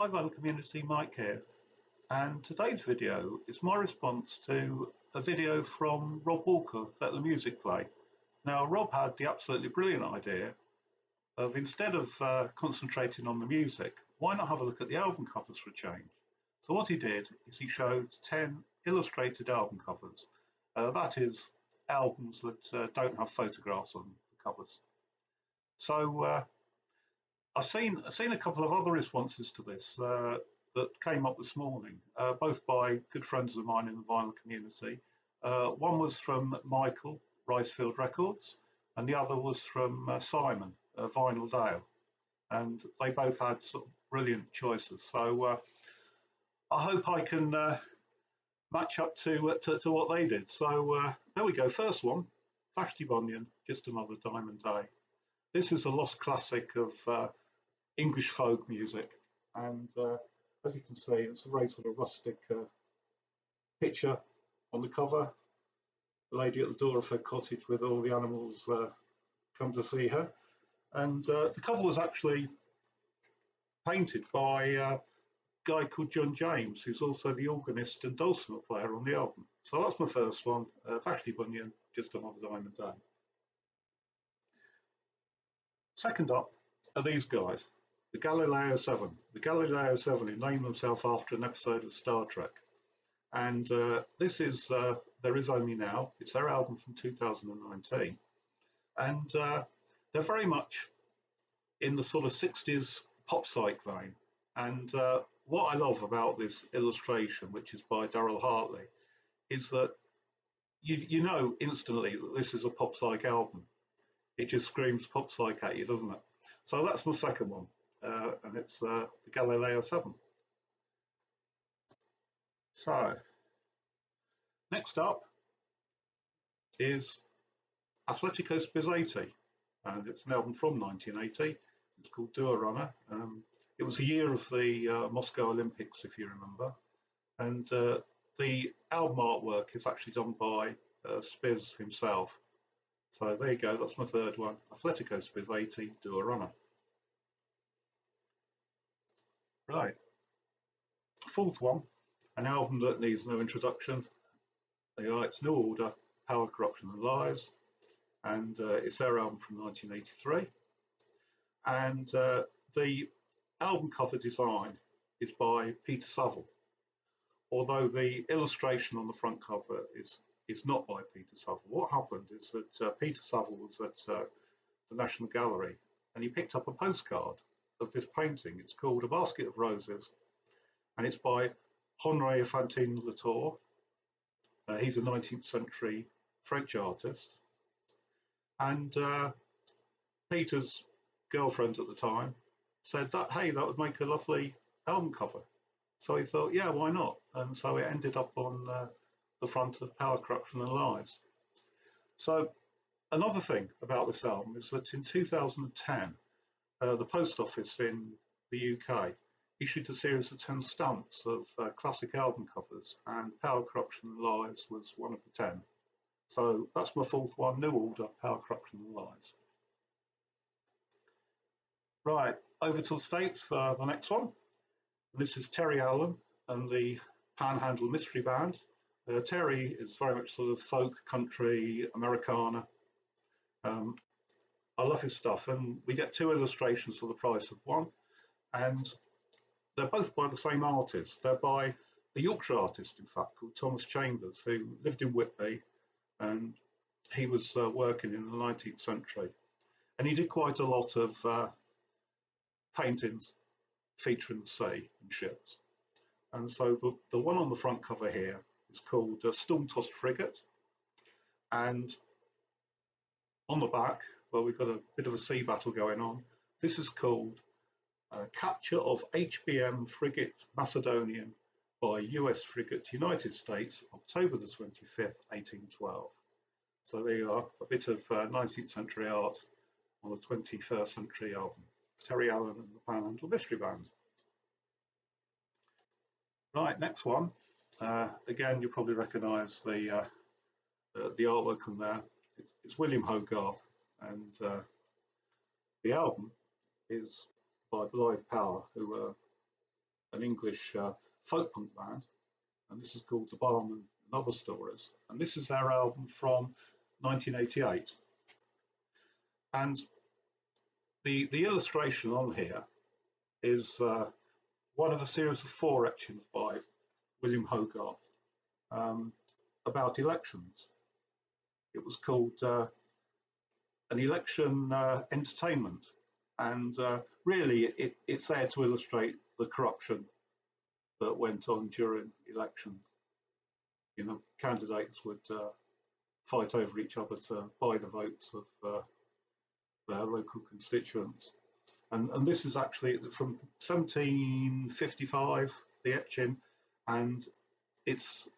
Hi Vinyl Community, Mike here, and today's video is my response to a video from Rob Walker, Let the Music Play. Now Rob had the absolutely brilliant idea of, instead of concentrating on the music, why not have a look at the album covers for a change? So what he did is he showed 10 illustrated album covers, that is albums that don't have photographs on the covers. So I've seen a couple of other responses to this that came up this morning, both by good friends of mine in the vinyl community. One was from Michael, Ricefield Records, and the other was from Simon, Vinyl Dale, and they both had sort of brilliant choices. So I hope I can match up to what they did. So there we go. First one, Vashti Bunyan, Just Another Diamond Day. This is a lost classic of English folk music, and as you can see, it's a very sort of rustic picture on the cover. The lady at the door of her cottage with all the animals come to see her, and the cover was actually painted by a guy called John James, who's also the organist and dulcimer player on the album. So that's my first one, Vashti Bunyan, Just Another Diamond Day. Second up are these guys, the Galileo 7. The Galileo 7, who named themselves after an episode of Star Trek. And this is There Is Only Now. It's their album from 2019. And they're very much in the sort of 60s pop psych vein. And what I love about this illustration, which is by Daryl Hartley, is that you know instantly that this is a pop psych album. It just screams pop psych at you, doesn't it? So that's my second one, and it's the Galileo 7. So next up is Atletico Spizzati, and it's an album from 1980. It's called Do a Runner. It was a year of the Moscow Olympics, if you remember, and the album artwork is actually done by Spiz himself. So there you go, that's my third one, Atletico Spizzati, Do a Runner. Right, fourth one, an album that needs no introduction. It's New Order, Power, Corruption and Lies, and it's their album from 1983. And the album cover design is by Peter Saville, although the illustration on the front cover is not by Peter Saville. What happened is that Peter Saville was at the National Gallery, and he picked up a postcard of this painting. It's called A Basket of Roses, and it's by Henri Fantin Latour. He's a 19th century French artist, and Peter's girlfriend at the time said that, hey, that would make a lovely album cover. So he thought, yeah, why not? And so it ended up on the front of Power, Corruption and Lies. So another thing about this album is that in 2010, the Post Office in the UK issued a series of 10 stamps of classic album covers, and Power, Corruption and Lies was one of the 10. So that's my fourth one, New Order, Power, Corruption and Lies. Right, over to the States for the next one. This is Terry Allen and the Panhandle Mystery Band. Terry is very much sort of folk, country, Americana. I love his stuff, and we get two illustrations for the price of one, and they're both by the same artist. They're by a Yorkshire artist, in fact, called Thomas Chambers, who lived in Whitby, and he was working in the 19th century, and he did quite a lot of paintings featuring the sea and ships. And so the one on the front cover here is called Storm-Tossed Frigate, and on the back, well, we've got a bit of a sea battle going on. This is called Capture of HBM Frigate Macedonian by US Frigate United States, October the 25th, 1812. So there you are, a bit of 19th century art on a 21st century album. Terry Allen and the Panhandle Mystery Band. Right, next one. Again, you probably recognise the artwork on there. It's William Hogarth, and the album is by Blythe Power, who were an English folk punk band, and this is called The Barman and Other Stories. And this is their album from 1988. And the illustration on here is one of a series of 4 etchings by William Hogarth about elections. It was called an election entertainment, and really it's there to illustrate the corruption that went on during elections. You know, candidates would fight over each other to buy the votes of their local constituents. And this is actually from 1755, the etching, and it's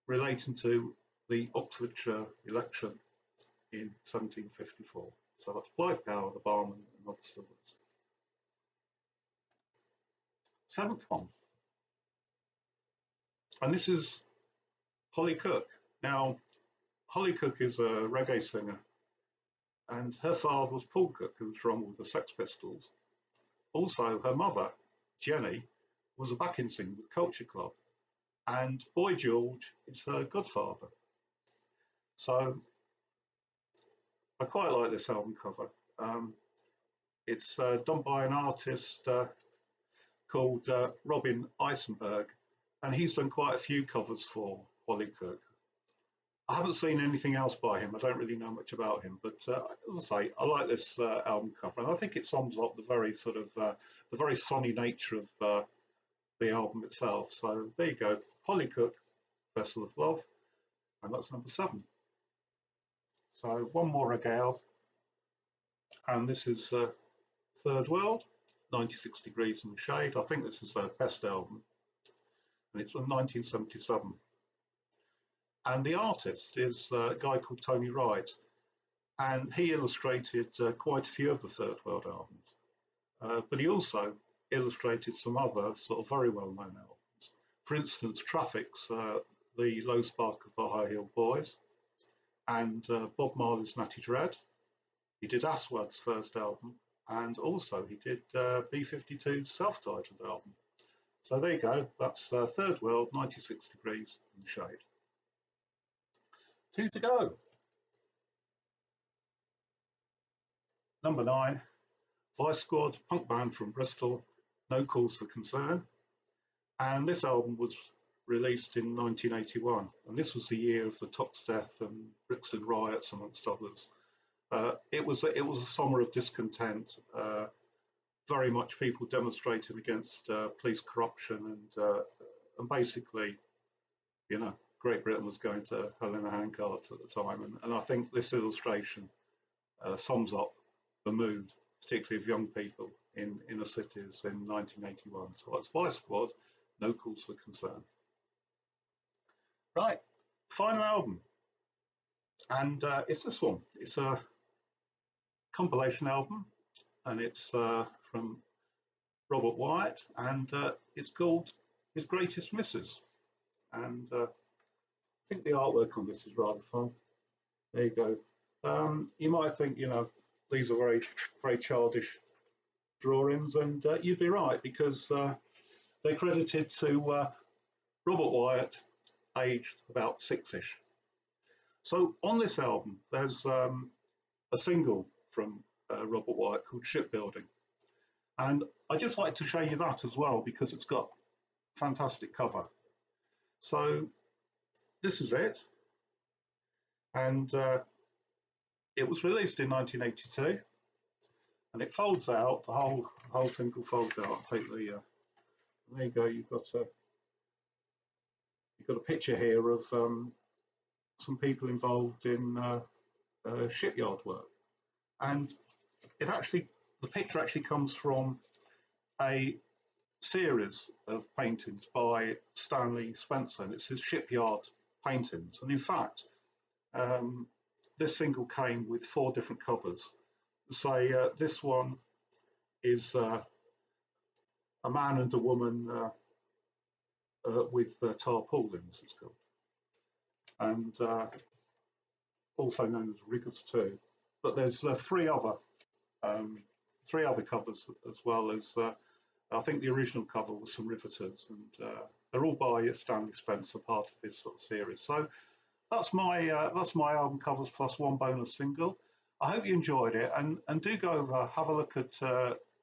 relating to the Oxfordshire election in 1754. So that's Blythe Power, The Barman and Other Stories. 7th one. And this is Holly Cook. Now, Holly Cook is a reggae singer, and her father was Paul Cook, who was drummer with the Sex Pistols. Also, her mother, Jenny, was a backing singer with Culture Club, and Boy George is her godfather. So I quite like this album cover. It's done by an artist called Robin Eisenberg, and he's done quite a few covers for Holly Cook. I haven't seen anything else by him. I don't really know much about him, but as I say, I like this album cover, and I think it sums up the very sort of the very sunny nature of the album itself. So there you go, Holly Cook, Vessel of Love, and that's number 7. So one more regale, and this is Third World, 96 Degrees in the Shade. I think this is their best album, and it's from 1977. And the artist is a guy called Tony Wright, and he illustrated quite a few of the Third World albums, but he also illustrated some other sort of very well-known albums. For instance, Traffic's The Low Spark of the High Heel Boys, and Bob Marley's Natty Dread. He did Aswad's first album, and also he did B-52's self-titled album. So there you go, that's Third World, 96 Degrees in the Shade. 2 to go. Number 9, Vice Squad, punk band from Bristol, No Cause for Concern. And this album was released in 1981, and this was the year of the Tox death and Brixton riots, amongst others. It was a summer of discontent, very much people demonstrating against police corruption, and basically, you know, Great Britain was going to hell in a handcart at the time, and I think this illustration sums up the mood, particularly of young people in inner cities in 1981. So that's Vice Squad, No Cause for Concern. Right, final album, and it's this one. It's a compilation album, and it's from Robert Wyatt, and it's called His Greatest Misses. And I think the artwork on this is rather fun. There you go. You might think, you know, these are very, very childish drawings, and you'd be right, because they're credited to Robert Wyatt, aged about 6-ish. So on this album, there's a single from Robert Wyatt called Shipbuilding, and I'd just like to show you that as well, because it's got a fantastic cover. So this is it, and it was released in 1982, and it folds out. The whole single folds out. I'll take the there you go. You've got a picture here of some people involved in shipyard work, and the picture actually comes from a series of paintings by Stanley Spencer, and it's his shipyard paintings. And in fact, this single came with 4 different covers. Say this one is a man and a woman with tarpaulins, it's called, and also known as riggers too. But there's 3 other covers, as well as I think the original cover was some Riveters, and they're all by Stanley Spencer, part of his sort of series. So that's my album covers plus one bonus single. I hope you enjoyed it, and do go over, have a look at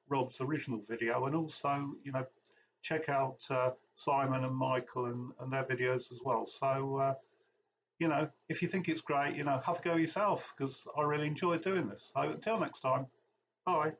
Rob's original video, and also check out Simon and Michael and their videos as well. So if you think it's great, have a go yourself, because I really enjoy doing this. So until next time, bye.